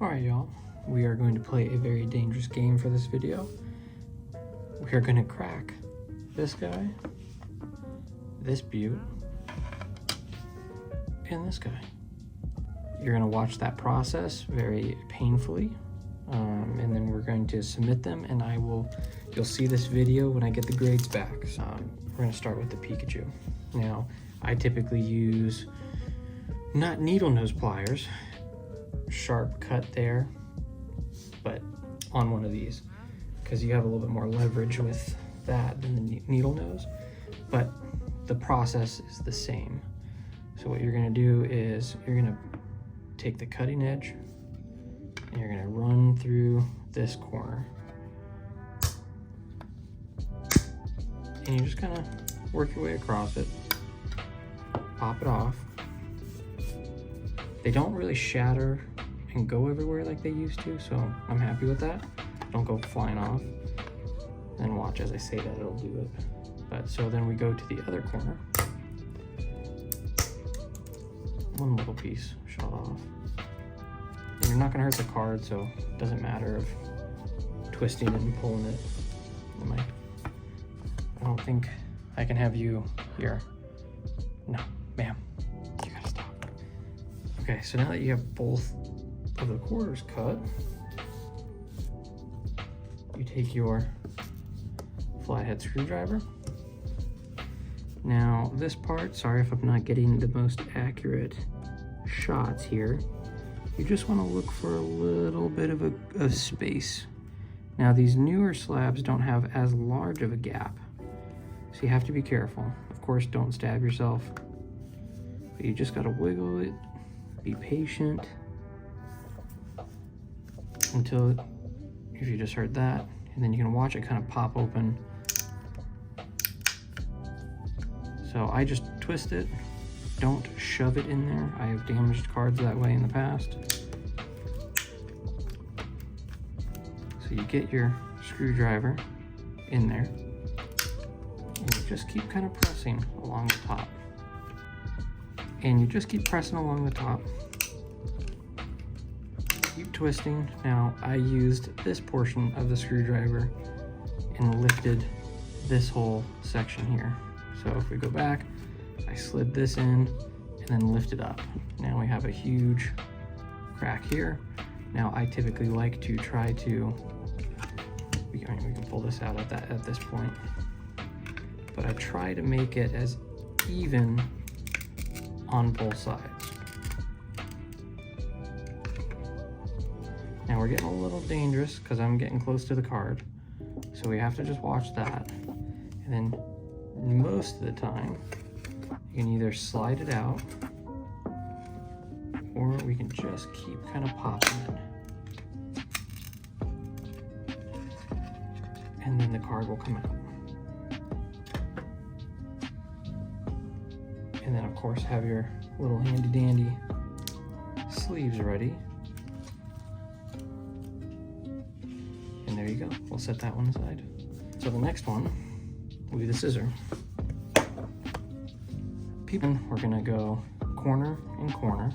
Alright y'all, we are going to play a very dangerous game for this video. We are going to crack this guy, this beaut, and this guy. You're going to watch that process very painfully, and then we're going to submit them, and you'll see this video when I get the grades back. So, we're going to start with the Pikachu. Now, I typically use not needle nose pliers, sharp cut there, but on one of these, because you have a little bit more leverage with that than the needle nose, but the process is the same. So what you're going to do is you're going to take the cutting edge and you're going to run through this corner, and you just kind of work your way across it, pop it off. They don't really shatter and go everywhere like they used to, so I'm happy with that. Don't go flying off. And watch as I say that, it'll do it. But so then we go to the other corner. One little piece shot off. And you're not gonna hurt the card, so it doesn't matter if twisting it and pulling it. I don't think I can have you here. No, ma'am, you gotta stop. Okay, so now that you have both of the quarters cut, you take your flathead screwdriver. Now this part, sorry if I'm not getting the most accurate shots here, you just want to look for a little bit of a space. Now these newer slabs don't have as large of a gap, so you have to be careful. Of course, don't stab yourself, but you just got to wiggle it, be patient, until, if you just heard that, and then you can watch it kind of pop open. So I just twist it, don't shove it in there. I have damaged cards that way in the past. So you get your screwdriver in there, and you just keep kind of pressing along the top. And you just keep pressing along the top. Keep twisting. Now I used this portion of the screwdriver and lifted this whole section here. So if we go back, I slid this in and then lifted up. Now we have a huge crack here. Now I typically like to try to, we can pull this out at this point, but I try to make it as even on both sides. Now we're getting a little dangerous because I'm getting close to the card, so we have to just watch that. And then most of the time, you can either slide it out, or we can just keep kind of popping it. And then the card will come out. And then of course have your little handy dandy sleeves ready. And there you go, we'll set that one aside. So the next one will be the Scizor. We're gonna go corner and corner.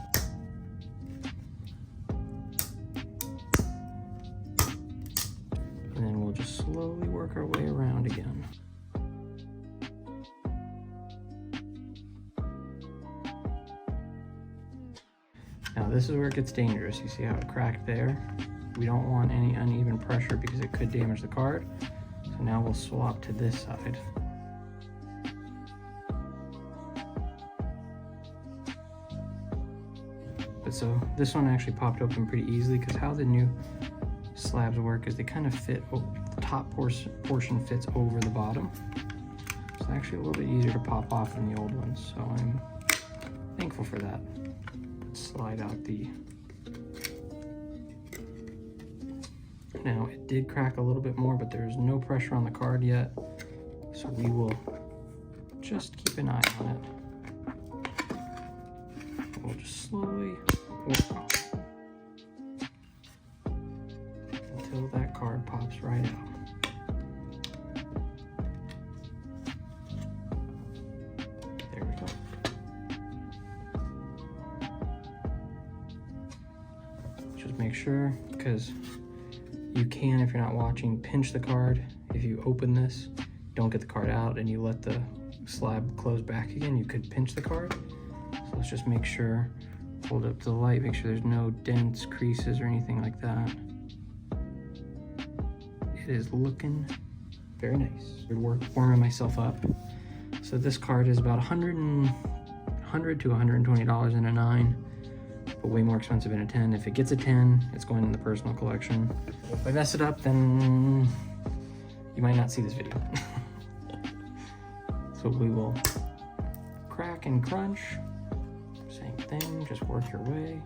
And then we'll just slowly work our way around again. Now this is where it gets dangerous. You see how it cracked there? We don't want any uneven pressure because it could damage the card. So now we'll swap to this side. But so this one actually popped open pretty easily because how the new slabs work is they kind of fit, the top portion fits over the bottom. It's actually a little bit easier to pop off than the old ones, so I'm thankful for that. Let's slide out the, now it did crack a little bit more, but there's no pressure on the card yet, so we will just keep an eye on it. We'll just slowly work off until that card pops right out. There we go. just make sure, because you can, if you're not watching, pinch the card. If you open this, don't get the card out, and you let the slab close back again, you could pinch the card. So let's just make sure, hold up to the light, make sure there's no dents, creases, or anything like that. It is looking very nice. Warming myself up. So this card is about $100 to $120 in a 9, but way more expensive in a 10. If it gets a 10, it's going in the personal collection. If I mess it up, then you might not see this video. So we will crack and crunch. Same thing, just work your way.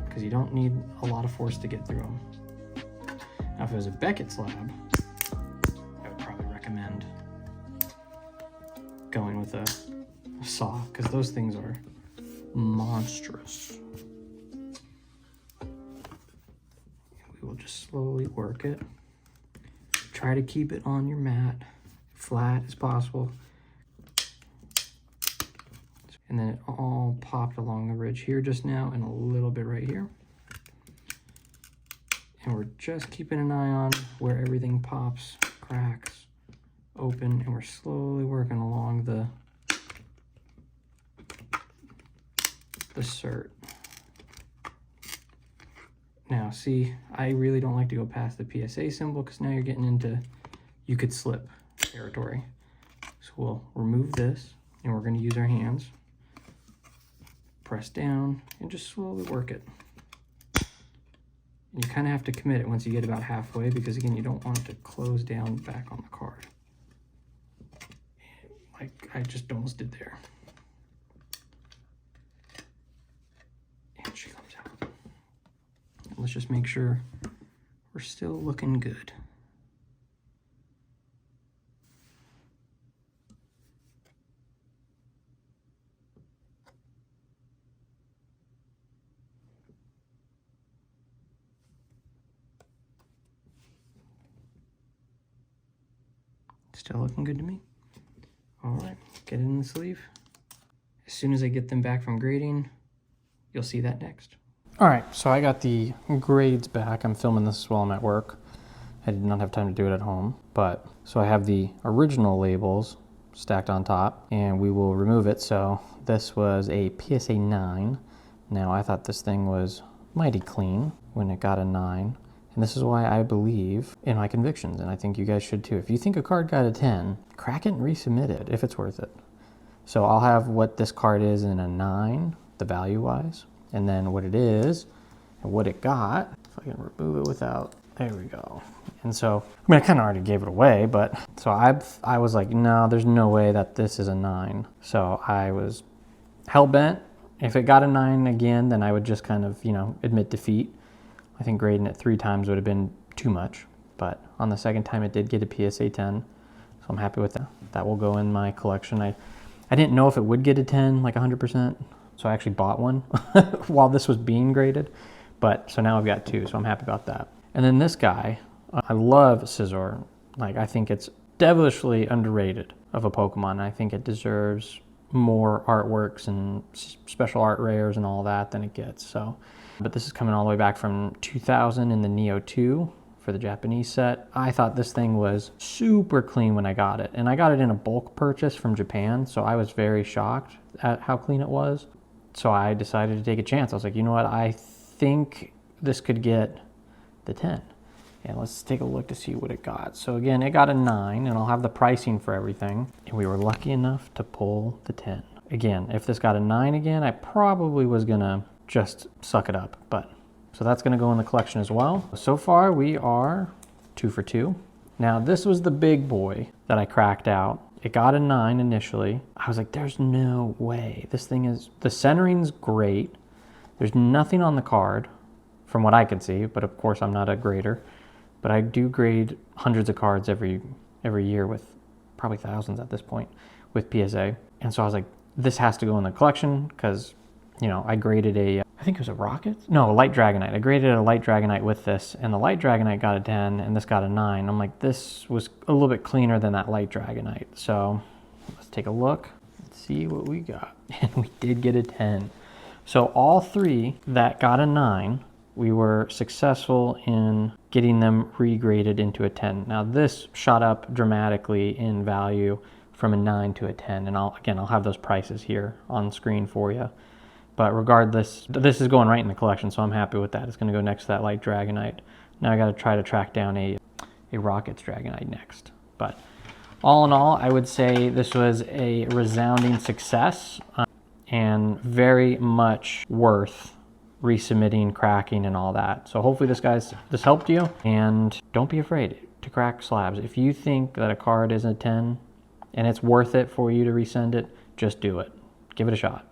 Because you don't need a lot of force to get through them. Now if it was a Beckett slab, I would probably recommend going with a saw, because those things are monstrous. We will just slowly work it. Try to keep it on your mat flat as possible. And then it all popped along the ridge here just now, and a little bit right here. And we're just keeping an eye on where everything pops, cracks, open, and we're slowly working along the cert. Now see, I really don't like to go past the PSA symbol, because now you're getting into you could slip territory. So we'll remove this, and we're going to use our hands. Press down and just slowly work it. And you kind of have to commit it once you get about halfway, because again, you don't want it to close down back on the card. Like I just almost did there. And she comes out. And let's just make sure we're still looking good. Still looking good to me. All right, get it in the sleeve. As soon as I get them back from grading, you'll see that next. All right, so I got the grades back. I'm filming this while I'm at work. I did not have time to do it at home, but so I have the original labels stacked on top, and we will remove it. So this was a PSA 9. Now I thought this thing was mighty clean when it got a 9. And this is why I believe in my convictions, and I think you guys should too. If you think a card got a 10, crack it and resubmit it if it's worth it. So I'll have what this card is in a 9, the value-wise, and then what it is and what it got. If I can remove it without, there we go. And so, I mean, I kind of already gave it away, but so I was like, no, there's no way that this is a 9. So I was hell-bent. If it got a 9 again, then I would just kind of, admit defeat. I think grading it 3 times would have been too much, but on the second time it did get a PSA 10, so I'm happy with that. That will go in my collection. I didn't know if it would get a 10, like 100%, so I actually bought one while this was being graded, but so now I've got 2, so I'm happy about that. And then this guy, I love Scizor. Like, I think it's devilishly underrated of a Pokemon. I think it deserves more artworks and special art rares and all that than it gets, so. But this is coming all the way back from 2000 in the Neo 2 for the Japanese set. I thought this thing was super clean when I got it. And I got it in a bulk purchase from Japan, so I was very shocked at how clean it was. So I decided to take a chance. I was like, you know what, I think this could get the 10. And let's take a look to see what it got. So again, it got a 9, and I'll have the pricing for everything. And we were lucky enough to pull the 10. Again, if this got a 9 again, I probably was gonna just suck it up, but so that's going to go in the collection as well. So far we are 2 for 2. Now this was the big boy that I cracked out. It got a 9 initially. I was like, there's no way. This thing is, the centering's great. There's nothing on the card from what I can see, but of course I'm not a grader, but I do grade hundreds of cards every year, with probably thousands at this point with PSA. And so I was like, this has to go in the collection, because I graded I think it was a Rocket? No, a Light Dragonite. I graded a Light Dragonite with this, and the Light Dragonite got a 10, and this got a 9. I'm like, this was a little bit cleaner than that Light Dragonite. So let's take a look and see what we got. And we did get a 10. So all 3 that got a 9, we were successful in getting them regraded into a 10. Now this shot up dramatically in value from a 9 to a 10, and I'll have those prices here on screen for you. But regardless, this is going right in the collection, so I'm happy with that. It's going to go next to that light Dragonite. Now I got to try to track down a Rockets Dragonite next. But all in all, I would say this was a resounding success and very much worth resubmitting, cracking, and all that. So hopefully this helped you, and don't be afraid to crack slabs. If you think that a card is a 10 and it's worth it for you to resend it, just do it. Give it a shot.